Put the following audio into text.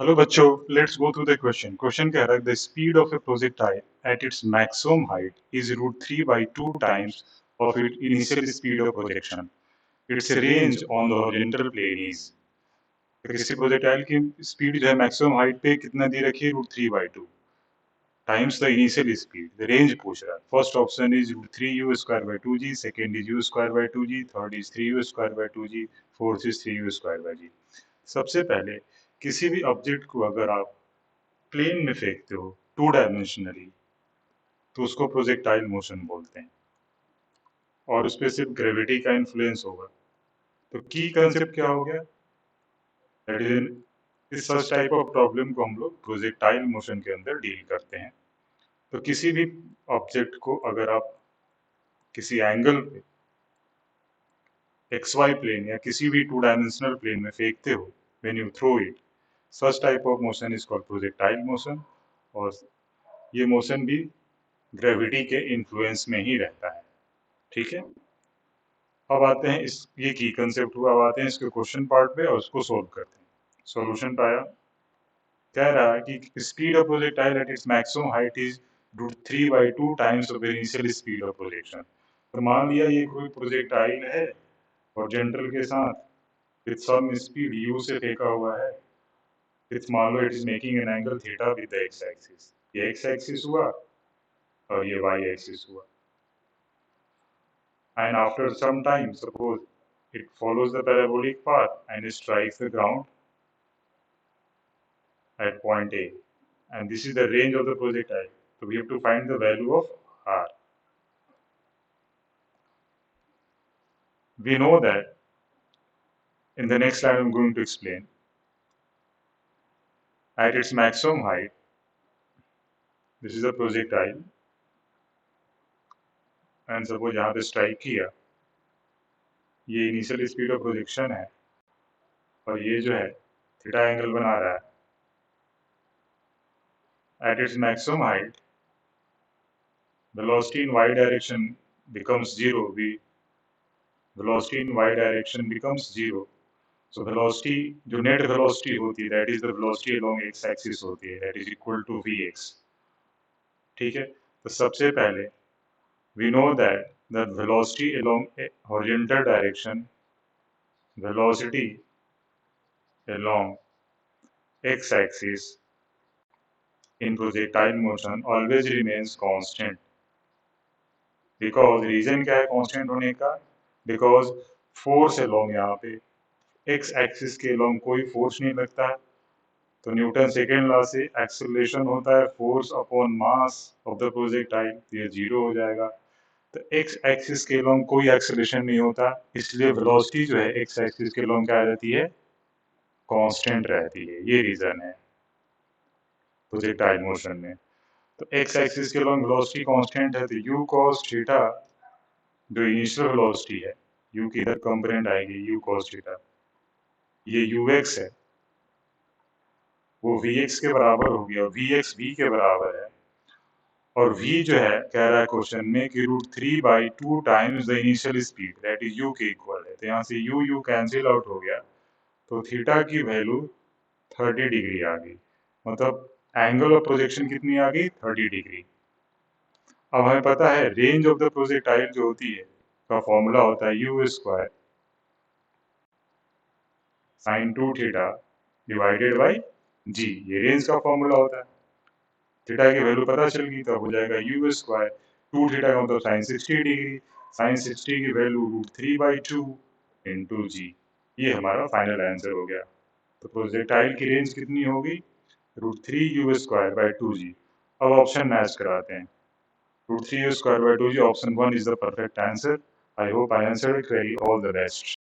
Hello बच्चों, let's go through the question. Question कह रहा है the speed of a projectile at its maximum height is √3/2 times of it initial speed of projection. Its range on the horizontal plane is. तो किसी projectile की speed जो है maximum height पे कितना दी रखी है, √3/2 times the initial speed. The range पूछ रहा है। First option is √3u²/2g, second is u²/2g, third is 3u²/2g, fourth is 3u²/g। सबसे पहले किसी भी ऑब्जेक्ट को अगर आप प्लेन में फेंकते हो 2 डायमेंशनली, तो उसको प्रोजेक्टाइल मोशन बोलते हैं और उस पर सिर्फ ग्रेविटी का इन्फ्लुएंस होगा। तो की कंसेप्ट क्या हो गया? दैट इज इस सच टाइप ऑफ प्रॉब्लम को हम लोग प्रोजेक्टाइल मोशन के अंदर डील करते हैं। तो किसी भी ऑब्जेक्ट को अगर आप किसी एंगल पे एक्स वाई प्लेन या किसी भी 2 डायमेंशनल प्लेन में फेंकते हो, when you throw it, such type of motion is called projectile motion. और ये मोशन भी ग्रेविटी के इन्फ्लुएंस में ही रहता है। ठीक है, अब आते हैं इस ये की कंसेप्ट हुआ। अब आते हैं इसके क्वेश्चन पार्ट पे और उसको सोल्व करते हैं। सॉल्यूशन पाया। कह रहा है कि speed of projectile at its maximum height is √3/2 times of initial speed of projection. तो मान लिया ये कोई प्रोजेक्टाइल है और जेंटल के साथ विथ सम स्पीड u से फेंका हुआ है। विथ मान लो it is making an angle theta with the X axis. ये एक्स एक्सिस हुआ और ये वाई एक्सिस हुआ। And after some time, suppose it follows the parabolic path and strikes the ground at point A, and this is the range of the projectile. So we have to find the value of R. We know that in the next slide I'm going to explain. At its maximum height, this is the projectile, and suppose यहाँ पे strike किया, ये initial speed of projection है और ये जो है theta angle बना रहा है। At its maximum height, velocity in y direction becomes 0. Velocity in y direction becomes 0. So velocity, जो net velocity होती है, that is the velocity along x axis होती है, that is equal to vx. ठीक है, तो सबसे पहले we know that the velocity along horizontal direction, velocity along x axis in projectile motion always remains constant. Because reason क्या है constant होने का? Because force along यहाँ पे x axis के along कोई force नहीं लगता है, तो न्यूटन सेकेंड लॉ से एक्सेलरेशन होता है force upon mass of the projectile, ये 0 हो जाएगा। तो एक्स एक्सिस के लॉन्ग कोई एक्सेलरेशन नहीं होता, इसलिए वेलोसिटी जो है एक्स एक्सिस के लॉन्ग क्या रहती है? कांस्टेंट रहती है। ये रीजन है प्रोजेक्टाइल मोशन में। तो एक्स एक्सिस के लॉन्ग वेलोसिटी कांस्टेंट है, तो u cos थीटा जो इनिशियल वेलोसिटी है, u की इधर कंपोनेंट आएगी u cos थीटा, ये ux है, वो vx के बराबर हो गया। vx v के बराबर है और v जो है कह रहा है क्वेश्चन में कि √3/2 times the initial speed, that is u के इक्वल है। तो यहाँ से u कैंसिल आउट हो गया, तो थीटा की वैल्यू 30 डिग्री आ गई। मतलब एंगल ऑफ प्रोजेक्शन कितनी आ गई? 30 डिग्री। अब हमें पता है रेंज ऑफ द प्रोजेक्टाइल जो होती है का फॉर्मूला होता है u² sin 2 theta divided by g। ये रेंज का फॉर्मूला होता है। थीटा की वैल्यू पता चल गई, तो हो जाएगा u²। 2 थीटा का मतलब sin 60 डिग्री। sin 60 की वैल्यू √3/2 इंटू जी। ये हमारा फाइनल आंसर हो गया। तो प्रोजेक्टाइल की रेंज कितनी होगी? √3u²/2g। अब ऑप्शन मैच कराते हैं। √3u²/2g, option 1 is the perfect answer. I hope I answered it very. All the best.